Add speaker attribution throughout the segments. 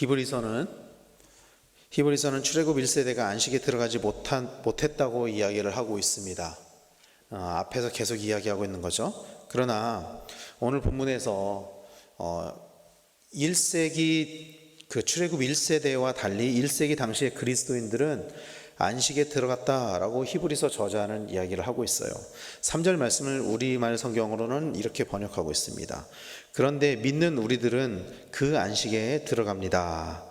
Speaker 1: 히브리서는 출애굽 1세대가 안식에 들어가지 못했다고 이야기를 하고 있습니다. 앞에서 계속 이야기하고 있는 거죠. 그러나 오늘 본문에서 1세기 출애굽 1세대와 달리 1세기 당시의 그리스도인들은 안식에 들어갔다라고 히브리서 저자는 이야기를 하고 있어요. 3절 말씀을 우리말 성경으로는 이렇게 번역하고 있습니다. 그런데 믿는 우리들은 그 안식에 들어갑니다.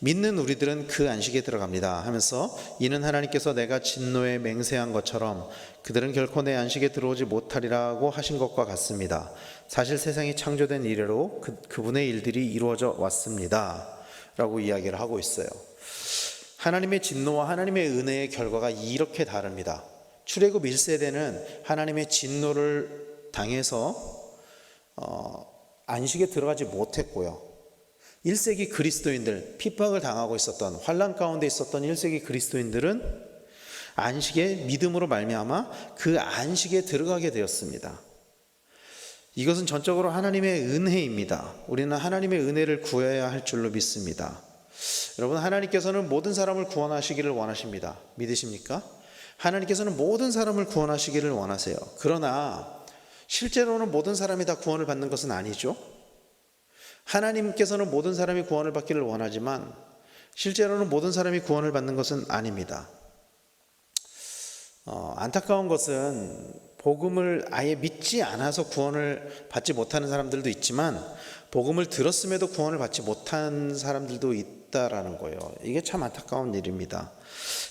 Speaker 1: 믿는 우리들은 그 안식에 들어갑니다 하면서, 이는 하나님께서 내가 진노에 맹세한 것처럼 그들은 결코 내 안식에 들어오지 못하리라고 하신 것과 같습니다. 사실 세상이 창조된 이래로 그분의 일들이 이루어져 왔습니다 라고 이야기를 하고 있어요. 하나님의 진노와 하나님의 은혜의 결과가 이렇게 다릅니다. 출애굽 1세대는 하나님의 진노를 당해서 안식에 들어가지 못했고요, 1세기 그리스도인들, 핍박을 당하고 있었던, 환난 가운데 있었던 1세기 그리스도인들은 안식의 믿음으로 말미암아 그 안식에 들어가게 되었습니다. 이것은 전적으로 하나님의 은혜입니다. 우리는 하나님의 은혜를 구해야 할 줄로 믿습니다. 여러분, 하나님께서는 모든 사람을 구원하시기를 원하십니다. 믿으십니까? 하나님께서는 모든 사람을 구원하시기를 원하세요. 그러나 실제로는 모든 사람이 다 구원을 받는 것은 아니죠. 하나님께서는 모든 사람이 구원을 받기를 원하지만 실제로는 모든 사람이 구원을 받는 것은 아닙니다. 안타까운 것은 복음을 아예 믿지 않아서 구원을 받지 못하는 사람들도 있지만 복음을 들었음에도 구원을 받지 못한 사람들도 있다라는 거예요. 이게 참 안타까운 일입니다.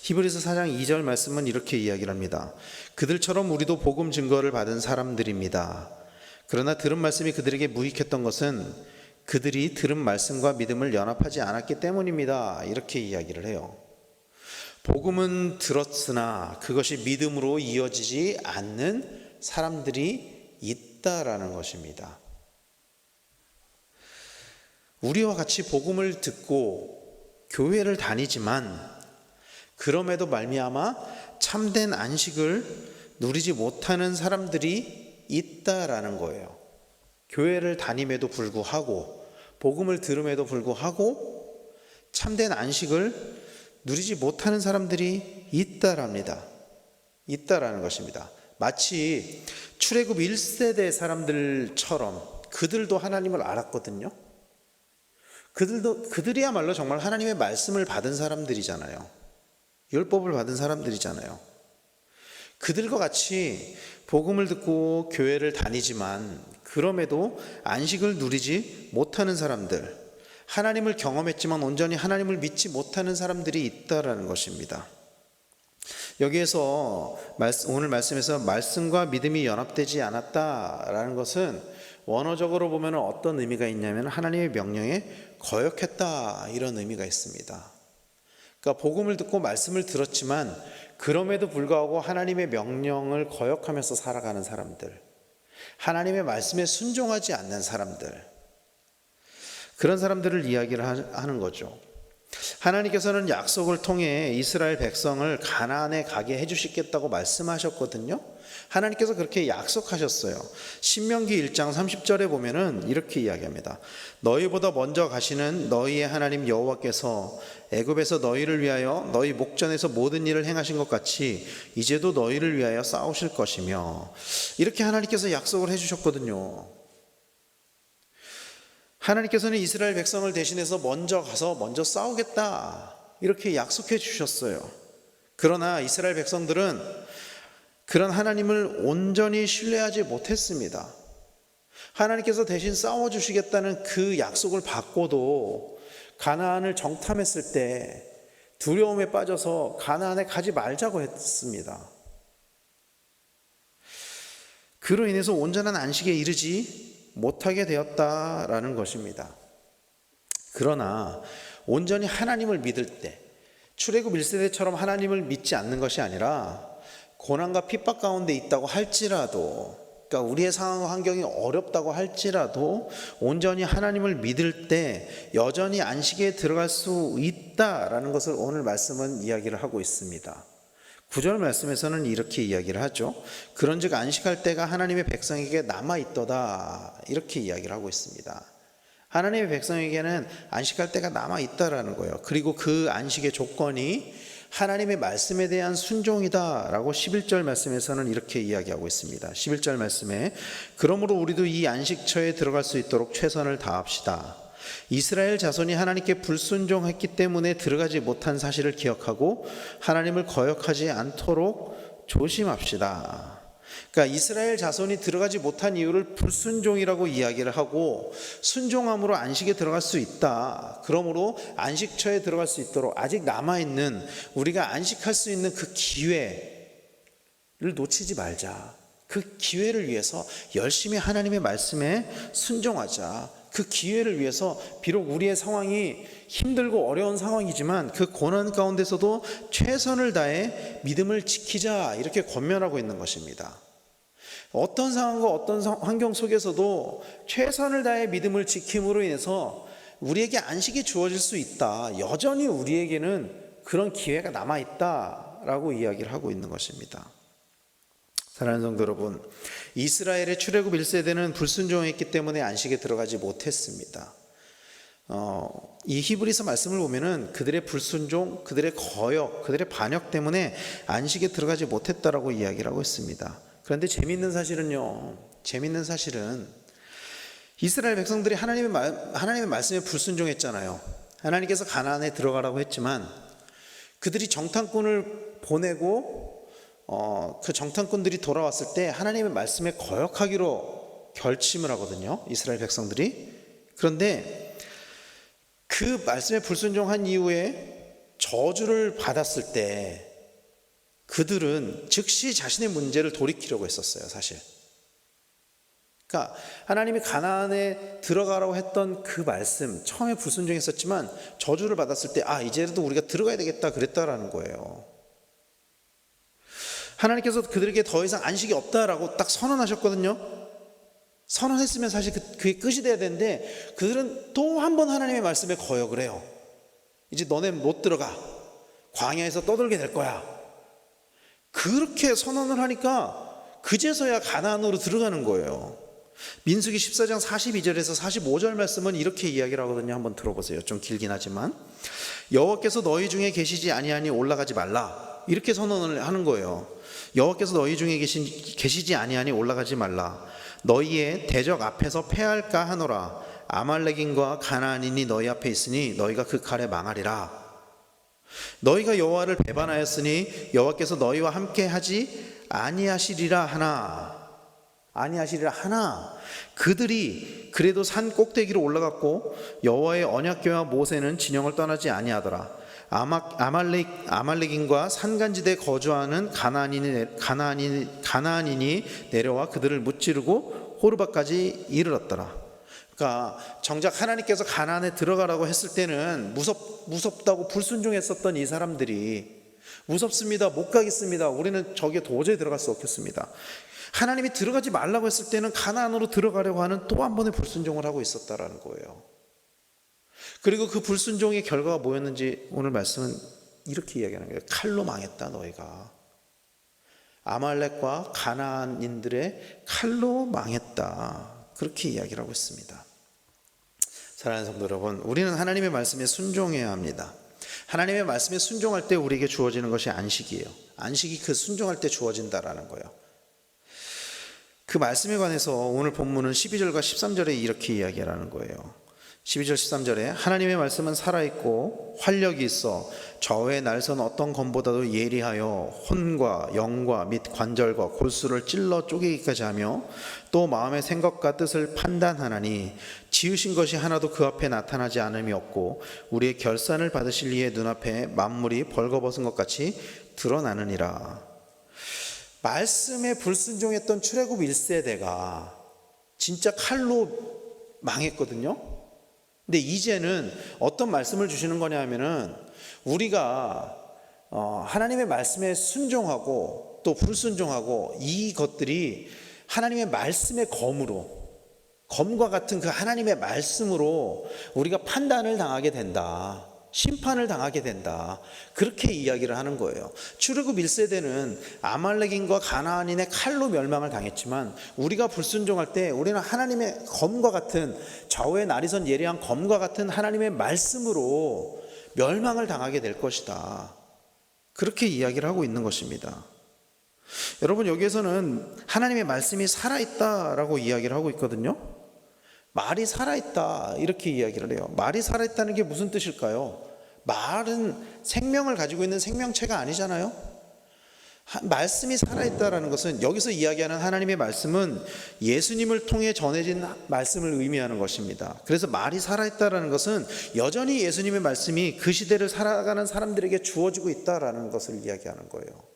Speaker 1: 히브리서 4장 2절 말씀은 이렇게 이야기를 합니다. 그들처럼 우리도 복음 증거를 받은 사람들입니다. 그러나 들은 말씀이 그들에게 무익했던 것은 그들이 들은 말씀과 믿음을 연합하지 않았기 때문입니다. 이렇게 이야기를 해요. 복음은 들었으나 그것이 믿음으로 이어지지 않는 사람들이 있다라는 것입니다. 우리와 같이 복음을 듣고 교회를 다니지만 그럼에도 말미암아 참된 안식을 누리지 못하는 사람들이 있다라는 거예요. 교회를 다님에도 불구하고, 복음을 들음에도 불구하고 참된 안식을 누리지 못하는 사람들이 있다라는 것입니다. 마치 출애굽 1세대 사람들처럼 그들도 하나님을 알았거든요. 그들이야말로 정말 하나님의 말씀을 받은 사람들이잖아요. 율법을 받은 사람들이잖아요. 그들과 같이 복음을 듣고 교회를 다니지만 그럼에도 안식을 누리지 못하는 사람들, 하나님을 경험했지만 온전히 하나님을 믿지 못하는 사람들이 있다라는 것입니다. 여기에서 오늘 말씀에서 말씀과 믿음이 연합되지 않았다라는 것은 원어적으로 보면 어떤 의미가 있냐면 하나님의 명령에 거역했다, 이런 의미가 있습니다. 그러니까 복음을 듣고 말씀을 들었지만 그럼에도 불구하고 하나님의 명령을 거역하면서 살아가는 사람들, 하나님의 말씀에 순종하지 않는 사람들, 그런 사람들을 이야기를 하는 거죠. 하나님께서는 약속을 통해 이스라엘 백성을 가나안에 가게 해주시겠다고 말씀하셨거든요. 하나님께서 그렇게 약속하셨어요. 신명기 1장 30절에 보면은 이렇게 이야기합니다. 너희보다 먼저 가시는 너희의 하나님 여호와께서 애굽에서 너희를 위하여 너희 목전에서 모든 일을 행하신 것 같이 이제도 너희를 위하여 싸우실 것이며, 이렇게 하나님께서 약속을 해주셨거든요. 하나님께서는 이스라엘 백성을 대신해서 먼저 가서 먼저 싸우겠다, 이렇게 약속해 주셨어요. 그러나 이스라엘 백성들은 그런 하나님을 온전히 신뢰하지 못했습니다. 하나님께서 대신 싸워주시겠다는 그 약속을 받고도 가나안을 정탐했을 때 두려움에 빠져서 가나안에 가지 말자고 했습니다. 그로 인해서 온전한 안식에 이르지 못하게 되었다라는 것입니다. 그러나 온전히 하나님을 믿을 때, 출애굽 1세대처럼 하나님을 믿지 않는 것이 아니라 고난과 핍박 가운데 있다고 할지라도, 그러니까 우리의 상황 환경이 어렵다고 할지라도 온전히 하나님을 믿을 때 여전히 안식에 들어갈 수 있다라는 것을 오늘 말씀은 이야기를 하고 있습니다. 9절 말씀에서는 이렇게 이야기를 하죠. 그런즉 안식할 때가 하나님의 백성에게 남아있도다, 이렇게 이야기를 하고 있습니다. 하나님의 백성에게는 안식할 때가 남아 있다라는 거예요. 그리고 그 안식의 조건이 하나님의 말씀에 대한 순종이다라고 11절 말씀에서는 이렇게 이야기하고 있습니다. 11절 말씀에 그러므로 우리도 이 안식처에 들어갈 수 있도록 최선을 다합시다. 이스라엘 자손이 하나님께 불순종했기 때문에 들어가지 못한 사실을 기억하고 하나님을 거역하지 않도록 조심합시다. 그러니까 이스라엘 자손이 들어가지 못한 이유를 불순종이라고 이야기를 하고 순종함으로 안식에 들어갈 수 있다. 그러므로 안식처에 들어갈 수 있도록 아직 남아있는 우리가 안식할 수 있는 그 기회를 놓치지 말자. 그 기회를 위해서 열심히 하나님의 말씀에 순종하자. 그 기회를 위해서 비록 우리의 상황이 힘들고 어려운 상황이지만 그 고난 가운데서도 최선을 다해 믿음을 지키자, 이렇게 권면하고 있는 것입니다. 어떤 상황과 어떤 환경 속에서도 최선을 다해 믿음을 지킴으로 인해서 우리에게 안식이 주어질 수 있다. 여전히 우리에게는 그런 기회가 남아있다라고 이야기를 하고 있는 것입니다. 사랑하는 성도 여러분, 이스라엘의 출애굽 1세대는 불순종했기 때문에 안식에 들어가지 못했습니다. 이 히브리서 말씀을 보면은 그들의 불순종, 그들의 거역, 그들의 반역 때문에 안식에 들어가지 못했다라고 이야기를 하고 있습니다. 그런데 재미있는 사실은 이스라엘 백성들이 하나님의 말씀에 불순종했잖아요. 하나님께서 가나안에 들어가라고 했지만 그들이 정탐꾼을 보내고 그 정탐꾼들이 돌아왔을 때 하나님의 말씀에 거역하기로 결심을 하거든요, 이스라엘 백성들이. 그런데 그 말씀에 불순종한 이후에 저주를 받았을 때 그들은 즉시 자신의 문제를 돌이키려고 했었어요, 사실. 그러니까 하나님이 가나안에 들어가라고 했던 그 말씀, 처음에 불순종했었지만 저주를 받았을 때 이제라도 우리가 들어가야 되겠다 그랬다라는 거예요. 하나님께서 그들에게 더 이상 안식이 없다라고 딱 선언하셨거든요. 선언했으면 사실 그게 끝이 돼야 되는데 그들은 또 한 번 하나님의 말씀에 거역을 해요. 이제 너네 못 들어가. 광야에서 떠들게 될 거야. 그렇게 선언을 하니까 그제서야 가나안으로 들어가는 거예요. 민수기 14장 42절에서 45절 말씀은 이렇게 이야기를 하거든요. 한번 들어보세요. 좀 길긴 하지만 여호와께서 너희 중에 계시지 아니하니 올라가지 말라, 이렇게 선언을 하는 거예요. 여호와께서 너희 중에 계시지 아니하니 올라가지 말라. 너희의 대적 앞에서 패할까 하노라. 아말렉인과 가나안인이 너희 앞에 있으니 너희가 그 칼에 망하리라. 너희가 여호와를 배반하였으니 여호와께서 너희와 함께 하지 아니하시리라 하나. 그들이 그래도 산 꼭대기로 올라갔고 여호와의 언약궤와 모세는 진영을 떠나지 아니하더라. 아말렉인과 산간지대에 거주하는 가나안인이 내려와 그들을 무찌르고 호르바까지 이르렀더라. 그러니까 정작 하나님께서 가나안에 들어가라고 했을 때는 무섭다고 불순종했었던 이 사람들이 무섭습니다, 못 가겠습니다, 우리는 저기에 도저히 들어갈 수 없겠습니다. 하나님이 들어가지 말라고 했을 때는 가나안으로 들어가려고 하는 또 한 번의 불순종을 하고 있었다라는 거예요. 그리고 그 불순종의 결과가 뭐였는지 오늘 말씀은 이렇게 이야기하는 거예요. 칼로 망했다, 너희가. 아말렉과 가나안인들의 칼로 망했다, 그렇게 이야기를 하고 있습니다. 사랑하는 성도 여러분, 우리는 하나님의 말씀에 순종해야 합니다. 하나님의 말씀에 순종할 때 우리에게 주어지는 것이 안식이에요. 안식이 그 순종할 때 주어진다라는 거예요. 그 말씀에 관해서 오늘 본문은 12절과 13절에 이렇게 이야기하는 거예요. 12절 13절에 하나님의 말씀은 살아있고 활력이 있어 저의 날선 어떤 검보다도 예리하여 혼과 영과 및 관절과 골수를 찔러 쪼개기까지 하며 또 마음의 생각과 뜻을 판단하나니 지으신 것이 하나도 그 앞에 나타나지 않음이 없고 우리의 결산을 받으실 이의 눈앞에 만물이 벌거벗은 것 같이 드러나느니라. 말씀에 불순종했던 출애굽 1세대가 진짜 칼로 망했거든요. 근데 이제는 어떤 말씀을 주시는 거냐 하면은 우리가 하나님의 말씀에 순종하고 또 불순종하고 이것들이 하나님의 말씀의 검과 같은 그 하나님의 말씀으로 우리가 판단을 당하게 된다. 심판을 당하게 된다. 그렇게 이야기를 하는 거예요. 출애굽 1세대는 아말렉인과 가나안인의 칼로 멸망을 당했지만 우리가 불순종할 때 우리는 하나님의 검과 같은, 좌우에 날이 선 예리한 검과 같은 하나님의 말씀으로 멸망을 당하게 될 것이다. 그렇게 이야기를 하고 있는 것입니다. 여러분, 여기에서는 하나님의 말씀이 살아있다라고 이야기를 하고 있거든요. 말이 살아있다 이렇게 이야기를 해요. 말이 살아있다는 게 무슨 뜻일까요? 말은 생명을 가지고 있는 생명체가 아니잖아요. 말씀이 살아있다라는 것은, 여기서 이야기하는 하나님의 말씀은 예수님을 통해 전해진 말씀을 의미하는 것입니다. 그래서 말이 살아있다라는 것은 여전히 예수님의 말씀이 그 시대를 살아가는 사람들에게 주어지고 있다라는 것을 이야기하는 거예요.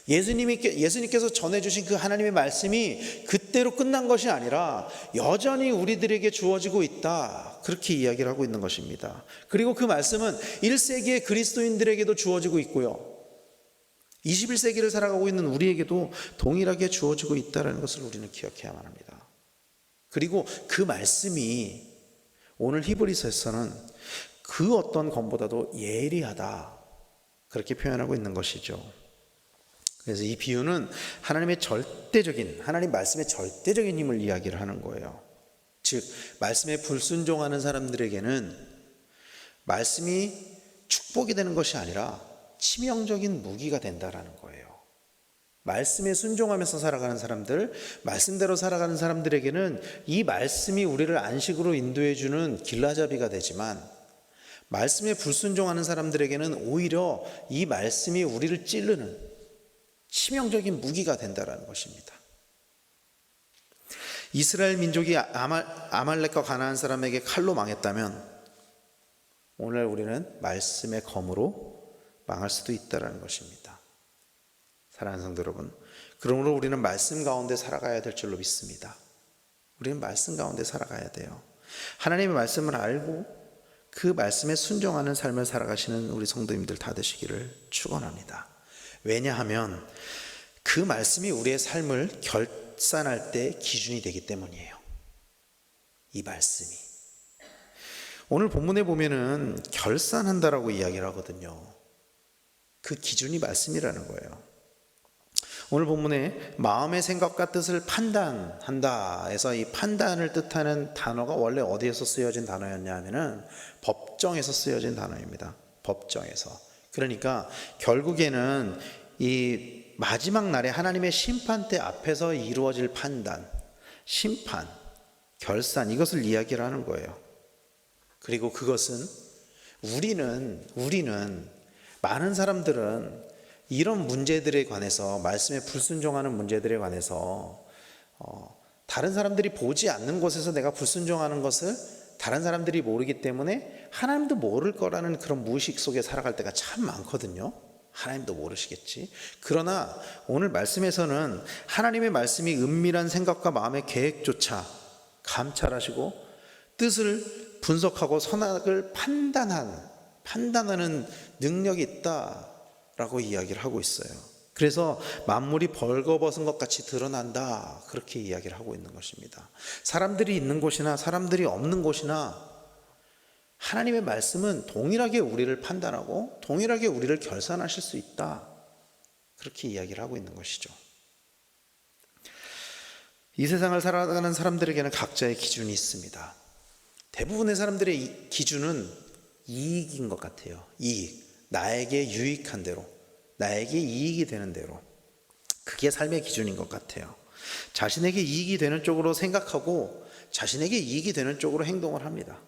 Speaker 1: 예수님께서 전해주신 그 하나님의 말씀이 그때로 끝난 것이 아니라 여전히 우리들에게 주어지고 있다, 그렇게 이야기를 하고 있는 것입니다. 그리고 그 말씀은 1세기의 그리스도인들에게도 주어지고 있고요, 21세기를 살아가고 있는 우리에게도 동일하게 주어지고 있다는 것을 우리는 기억해야만 합니다. 그리고 그 말씀이 오늘 히브리서에서는 그 어떤 검보다도 예리하다, 그렇게 표현하고 있는 것이죠. 그래서 이 비유는 하나님의 절대적인, 하나님 말씀의 절대적인 힘을 이야기를 하는 거예요. 즉, 말씀에 불순종하는 사람들에게는 말씀이 축복이 되는 것이 아니라 치명적인 무기가 된다라는 거예요. 말씀에 순종하면서 살아가는 사람들, 말씀대로 살아가는 사람들에게는 이 말씀이 우리를 안식으로 인도해 주는 길라잡이가 되지만, 말씀에 불순종하는 사람들에게는 오히려 이 말씀이 우리를 찌르는 치명적인 무기가 된다라는 것입니다. 이스라엘 민족이 아말렉과 가나안 사람에게 칼로 망했다면 오늘 우리는 말씀의 검으로 망할 수도 있다라는 것입니다. 사랑하는 성도 여러분, 그러므로 우리는 말씀 가운데 살아가야 될 줄로 믿습니다. 우리는 말씀 가운데 살아가야 돼요. 하나님의 말씀을 알고 그 말씀에 순종하는 삶을 살아가시는 우리 성도님들 다 되시기를 축원합니다. 왜냐하면 그 말씀이 우리의 삶을 결산할 때 기준이 되기 때문이에요. 이 말씀이. 오늘 본문에 보면은 결산한다라고 이야기를 하거든요. 그 기준이 말씀이라는 거예요. 오늘 본문에 마음의 생각과 뜻을 판단한다 해서 이 판단을 뜻하는 단어가 원래 어디에서 쓰여진 단어였냐 하면은 법정에서 쓰여진 단어입니다. 법정에서. 그러니까 결국에는 이 마지막 날에 하나님의 심판대 앞에서 이루어질 판단, 심판, 결산, 이것을 이야기를 하는 거예요. 그리고 그것은 우리는 많은 사람들은 이런 문제들에 관해서, 말씀에 불순종하는 문제들에 관해서 다른 사람들이 보지 않는 곳에서 내가 불순종하는 것을 다른 사람들이 모르기 때문에 하나님도 모를 거라는 그런 무의식 속에 살아갈 때가 참 많거든요. 하나님도 모르시겠지. 그러나 오늘 말씀에서는 하나님의 말씀이 은밀한 생각과 마음의 계획조차 감찰하시고 뜻을 분석하고 선악을 판단하는 능력이 있다라고 이야기를 하고 있어요. 그래서 만물이 벌거벗은 것 같이 드러난다, 그렇게 이야기를 하고 있는 것입니다. 사람들이 있는 곳이나 사람들이 없는 곳이나 하나님의 말씀은 동일하게 우리를 판단하고 동일하게 우리를 결산하실 수 있다, 그렇게 이야기를 하고 있는 것이죠. 이 세상을 살아가는 사람들에게는 각자의 기준이 있습니다. 대부분의 사람들의 기준은 이익인 것 같아요. 이익, 나에게 유익한 대로, 나에게 이익이 되는 대로, 그게 삶의 기준인 것 같아요. 자신에게 이익이 되는 쪽으로 생각하고 자신에게 이익이 되는 쪽으로 행동을 합니다.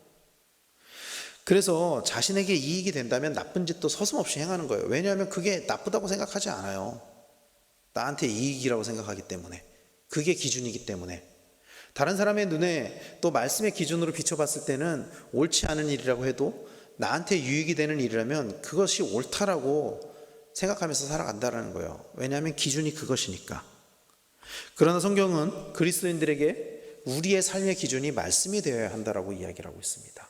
Speaker 1: 그래서 자신에게 이익이 된다면 나쁜 짓도 서슴없이 행하는 거예요. 왜냐하면 그게 나쁘다고 생각하지 않아요. 나한테 이익이라고 생각하기 때문에, 그게 기준이기 때문에. 다른 사람의 눈에 또 말씀의 기준으로 비춰봤을 때는 옳지 않은 일이라고 해도 나한테 유익이 되는 일이라면 그것이 옳다라고 생각하면서 살아간다는 거예요. 왜냐하면 기준이 그것이니까. 그러나 성경은 그리스도인들에게 우리의 삶의 기준이 말씀이 되어야 한다라고 이야기를 하고 있습니다.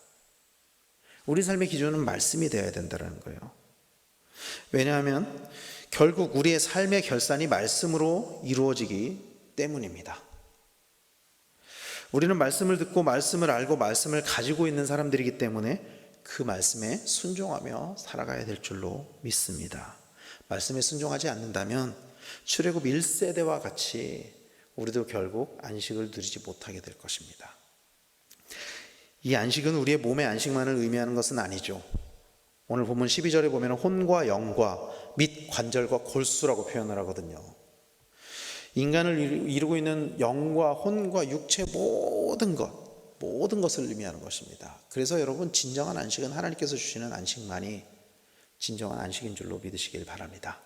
Speaker 1: 우리 삶의 기준은 말씀이 되어야 된다는 거예요. 왜냐하면 결국 우리의 삶의 결산이 말씀으로 이루어지기 때문입니다. 우리는 말씀을 듣고 말씀을 알고 말씀을 가지고 있는 사람들이기 때문에 그 말씀에 순종하며 살아가야 될 줄로 믿습니다. 말씀에 순종하지 않는다면 출애굽 1세대와 같이 우리도 결국 안식을 누리지 못하게 될 것입니다. 이 안식은 우리의 몸의 안식만을 의미하는 것은 아니죠. 오늘 본문 12절에 보면 혼과 영과 및 관절과 골수라고 표현을 하거든요. 인간을 이루고 있는 영과 혼과 육체 모든 것을 의미하는 것입니다. 그래서 여러분, 진정한 안식은 하나님께서 주시는 안식만이 진정한 안식인 줄로 믿으시길 바랍니다.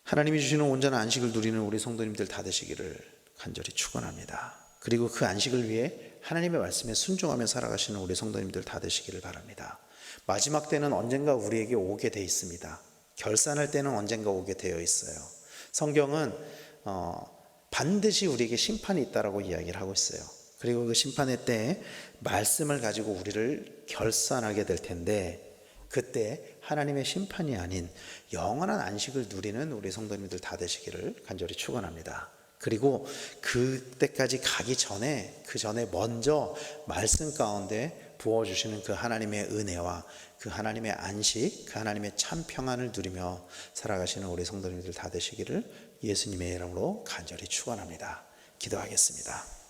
Speaker 1: 하나님이 주시는 온전한 안식을 누리는 우리 성도님들 다 되시기를 간절히 축원합니다. 그리고 그 안식을 위해 하나님의 말씀에 순종하며 살아가시는 우리 성도님들 다 되시기를 바랍니다. 마지막 때는 언젠가 우리에게 오게 돼 있습니다. 결산할 때는 언젠가 오게 되어 있어요. 성경은 반드시 우리에게 심판이 있다라고 이야기를 하고 있어요. 그리고 그 심판의 때에 말씀을 가지고 우리를 결산하게 될 텐데, 그때 하나님의 심판이 아닌 영원한 안식을 누리는 우리 성도님들 다 되시기를 간절히 축원합니다. 그리고 그때까지 가기 전에, 그 전에 먼저 말씀 가운데 부어주시는 그 하나님의 은혜와 그 하나님의 안식, 그 하나님의 참 평안을 누리며 살아가시는 우리 성도님들 다 되시기를 예수님의 이름으로 간절히 축원합니다. 기도하겠습니다.